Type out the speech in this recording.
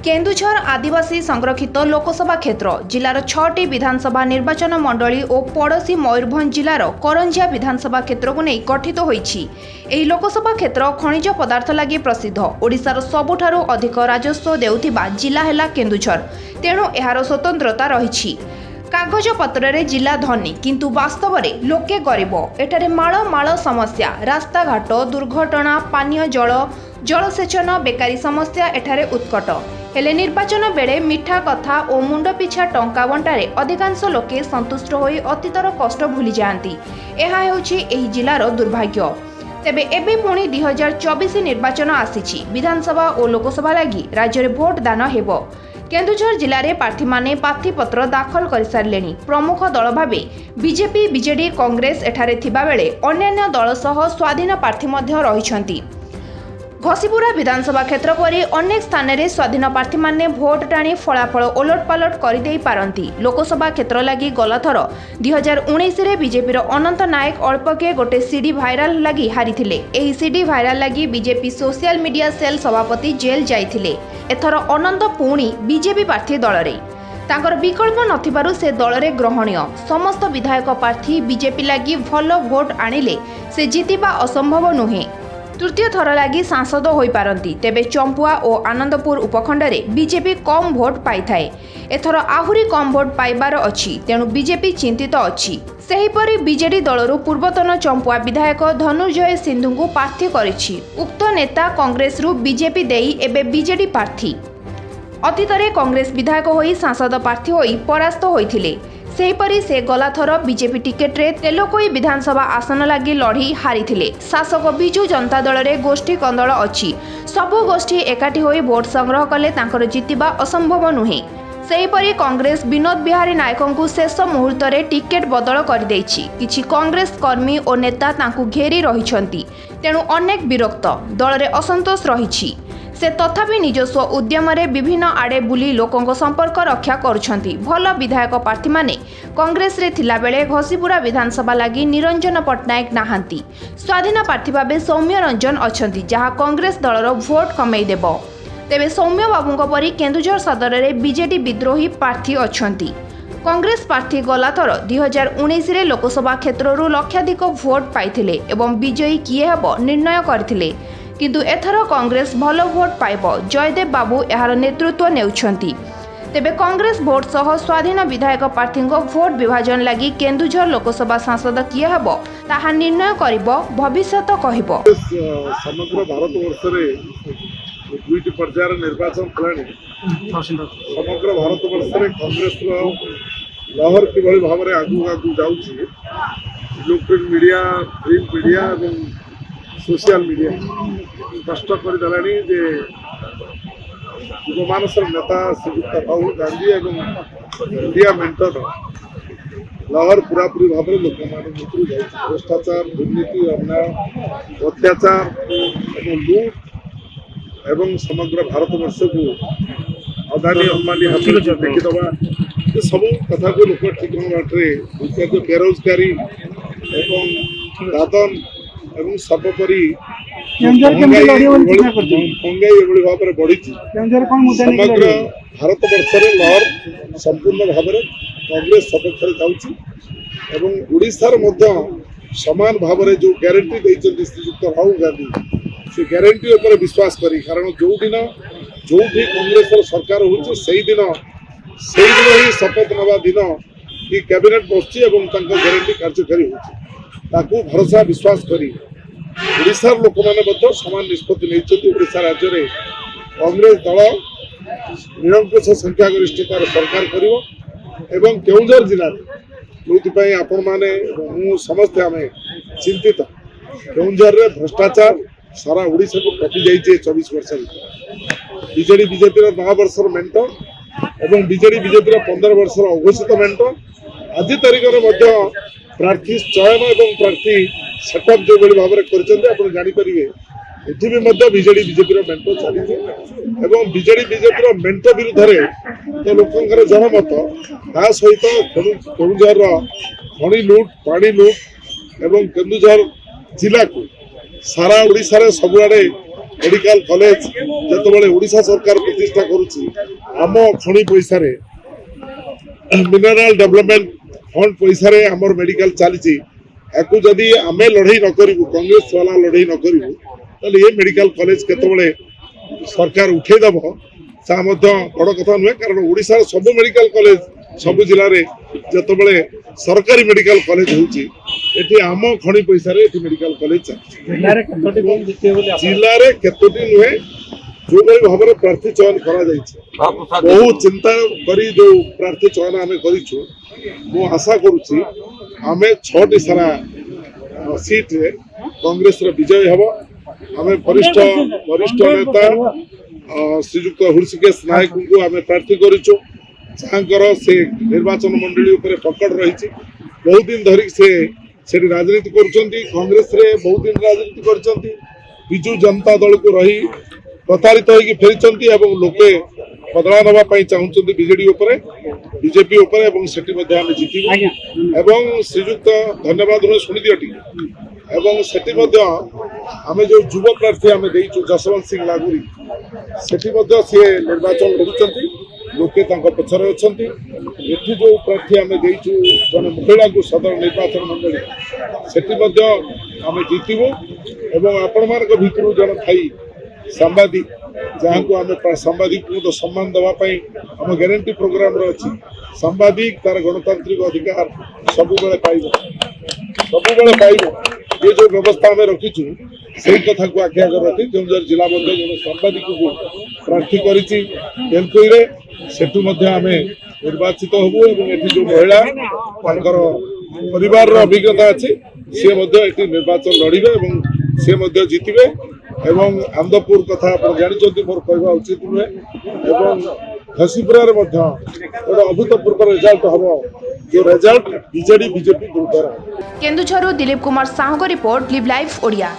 केन्दुझर आदिवासी संरक्षित लोकसभा क्षेत्र जिलार 6टी विधानसभा निर्वाचन मंडली और पड़ोशी मयूरभंज जिलार करंजिया विधानसभा क्षेत्र को नहीं गठित होईछि। एही लोकसभा क्षेत्र खनिज पदार्थ लगी प्रसिद्ध ओडिशार सबुठारु अधिक राजस्व देउथिबा जिला हेला केन्दुझर, तेणु एहार स्वतंत्रता रहिछि। कागज पत्र रे जिला धनी किंतु वास्तव रे लोके गरीब। एठारे माळ माळ समस्या, रास्ता घाट, दुर्घटना, पानीय जल, जलसेचन, बेकारी समस्या एठारे उत्कट। हेले निर्वाचन बेले मिठा कथा और मुंड पिछा टंका बंटारे अधिकांश लोके संतुष्ट होई अतीतर कष्ट भूली जाती। एहा हेउछि एही जिलार दुर्भाग्य। तेबे एबे पुणी 2024 निर्वाचन आसीछि। विधानसभा और लोकसभा लगी राज्य में भोट दान हेबो। केन्दुझर जिले में प्रार्थी माने प्रार्थीपत्र दाखल कर सारे। प्रमुख दल भावे बीजेपी, बीजेडी, कांग्रेस एठारे थिबा बेले अन्यान्य दल सह स्वाधीन प्रार्थी मध्य रहिछंती। घसीपुरा विधानसभा क्षेत्र परि अनेक स्थान में स्वाधीन प्रार्थी माने भोट टाणी फलाफल ओलटपालट करदे पारती। लोकसभा क्षेत्र लगी गलाथर 2019 रे बीजेपी अनंत नायक अल्पके गोटे सीडी भाइराल लगी हारिथिले। एही सीडी भाइराल लगी बीजेपी सोशल मीडिया सेल सभापति जेल जाइथिले। एथर अनंत पुणी बीजेपी प्रार्थी दल रे तांकर विकल्प नथिबारु से दल रे ग्रहणीय। समस्त विधायक प्रार्थी बीजेपी लगी भल भोट आनिले से जितिबा असंभव नुहे। तृतीय थर लगी सांसद होई पारंती। तेबे चंपुआ और आनंदपुर उपखंड रे बीजेपी कम भोट पाई थाए। एथर आहुरी कम भोट पाइबार अछि, तेणु बीजेपी चिंतित अछि। सेहीपरि बीजेडी दलरू पूर्वतन चंपुआ विधायक धनुर्जय सिंधु को प्रार्थी करिछि। उक्त नेता कांग्रेस रु बीजेपी देई एबे बीजेडी प्रार्थी। अतीतरे कांग्रेस विधायक होई सांसद प्रार्थी होई परास्त होइथिले। सेहीपरि से गलाथर बीजेपी टिकेट रे तेलोकोई विधानसभा आसन लगी लड़ी हारिथिले। शासक बिजु जनता दल रे गोष्ठी कंदल अछि। सबु गोष्ठी एकाठी होई भोट संग्रह कले तांकर जितिबा असंभव नुहे। सेहीपरि कांग्रेस विनोद बिहारी नायकों को शेष मुहूर्त रे टिकेट बदल कर देछि। किछि कांग्रेस कर्मी और नेता तांकु घेरी रहिछंती, तेणु अनेक विरक्त दल रे असंतोष रहिछि। से तथापि निजस्व उद्यम रे विभिन्न आड़े बुली लोकों संपर्क रक्षा करुछंती। भल विधायक प्रार्थी माने कांग्रेस रे थिला बेले घसीपुरा विधानसभा लगी निरंजन पट्टनायक नाहांती। स्वाधीन प्रार्थी भावे सौम्य रंजन अछंती, जहा कांग्रेस दलर भोट कमई देबो। तेबे सौम्य बाबूंक परि केन्दुझर सदर रे बीजेडी विद्रोही प्रार्थी अछंती। कांग्रेस प्रार्थी गलाथर 2019 रे लोकसभा क्षेत्ररू लक्षाधिक भोट पाइथिले एवं विजयी किए हेबो निर्णय करथिले, किंतु एथर कांग्रेस भल भोट पाइब। जयदेव बाबू एहार नेतृत्व नेउछंती। तेबे कांग्रेस भोट सह स्वाधीन विधायक प्रार्थी भोट विभाजन लगी केन्दुझर लोकसभा सांसद किए हेबो ताहा निर्णय करिबो भविष्यत कहिबो। समग्र भारत वर्ष रे दुईटी पर्यायर निर्वाचन खलाणी। समग्र भारत वर्ष रे कांग्रेस लहर किभଳି भाବରେ आगु आगु जाउछि। इलेक्ट्रॉनिक मीडिया, प्रिंट मीडिया एवं सोशल मीडिया स्पष्ट कर देलानी जे युवमानसर नेता श्रीयुक्त राहुल गांधी एवं इंडिया मेंटर लहर पूरापूरी भाव में लोक भितर जाए। भ्रष्टाचार, दुर्नीति, अन्याय, अत्याचार एवं लूट एवं समग्र भारत वर्ष को अदानी अंबानी हाथ देखीदबा सब कथा को लोक ठीक बाटे बेरोजगारी एवं दादन एवं सर्वोपरि महंगाई भाव में बढ़ी। समग्र भारत वर्ष लहर संपूर्ण भाव में कांग्रेस सपक्ष जाऊँगी। ओडिशार समान भाव में जो ग्यारंटी देते श्रीयुक्त राहुल गांधी से ग्यारंटी उपर विश्वास करी, कारण जो दिन जो भी कांग्रेस सरकार हो ही शपथ नवा दिन कि कैबिनेट बसची ग्यारंटी कार्यकारी हो भरोसा विश्वास करी ओडिशार लोक मैंने समान निष्पत्ति नहीं। ओडिशा राज्य में कांग्रेस दल निरंकुश संख्यागरिष्ठतार सरकार करिवो। केउंझर जिले में आपण माने समस्ते आम चिंतित। केउंझर रे भ्रष्टाचार सारा ओडिशा को टपी जाइए। 24 वर्ष बीजेडी बीजेपी 9 वर्षर मेंट एवं बीजेडी बीजेपी 15 वर्षर अघोषित मेंट आज तारीख में प्रार्थी चयन एवं प्रार्थी सेटअप जो भाव में जापर एटी भी बीजेडी बीजेपी मेंट चली बीजेडी बीजेपी मेंट विरुद्ध तो लोकंर जनमत ता सहित केन्दुझर खनि लुट, पानी लुट एवं केन्दुझर जिला को सारा ओडिशा रे सबुआडे मेडिकल कॉलेज जेतबेले ओडिशा सरकार प्रतिष्ठा करूची आम खणी पैसा रे मिनरल डेवलपमेंट फंड पैसा रे हमर मेडिकल चली याकू जदि आमे लड़ाई न करू कांग्रेस वाला लड़ाई न करू तो ये मेडिकल कॉलेज केतबेले सरकार उठेदब ता बड़ कथा नुहे कारण ओडिशा सब मेडिकल कॉलेज सब जिले में जितेबाला सरकारी मेडिकल कॉलेज होती आम खणी पैसा रे मेडिकल कॉलेज चलती जिले में केतोटी नुहे जो भाव में प्रार्थी चयन करा बहुत चिंता करी जो प्रार्थी चयन आम कर आशा करुच्ची आम 6टी सारा सीट रे कांग्रेस रे विजय हम आम वरिष्ठ नेता श्रीजुक्त हृषिकेश नायक को आम प्रार्थी करूँ जहाँकर से निर्वाचन मंडली उपरे पकड़ रही बहुत दिन धरिक से राजनीति कांग्रेस रे बहुत दिन राजनीति कर विजु जनता दल को रही प्रतारित होगी फेरी लोके बदला नापी चाहते बीजेडी बीजेपी जीतू श्रीजुक्त धन्यवाद शुणी दियटी सेठी आम जो युव प्रार्थी आम देचु जसवंत सिंह लागुरी सेठी सी निर्वाचन लड़ुंट लोके पछरे अच्छा एठी जो प्रार्थी आम देचु जन महिला को सदर निर्वाचन मंडली सेठी आम जीतबू एवं आपण मान भितर जन थाई सांबादिक जहाँ को आम सांबादिक को सम्मान देवाई आम ग्यारंटी प्रोग्राम अच्छी सांबादिक तार गणतांत्रिक अधिकार सबुबले पाइब ये जो व्यवस्था आम रखीचु से कथा को आखि आगे रखी केन्दुझर जिला मध्य जन सांबादिक को प्रार्थी करेलकोई सेठू आम निर्वाचित हबू एवं जो महिला परिवार अभिज्ञता अच्छी सी निर्वाचन लड़े सी जीतबे एवं आनंदपुर कथा आप जानते मोर कहवा उचित नुहे घसीपुरा गोटे अभूतपूर्व रिजल्ट हम जो रिजल्ट बीजेडी बीजेपी द्वारा केन्दुझरु Dilip Kumar Sahu report live live Odia.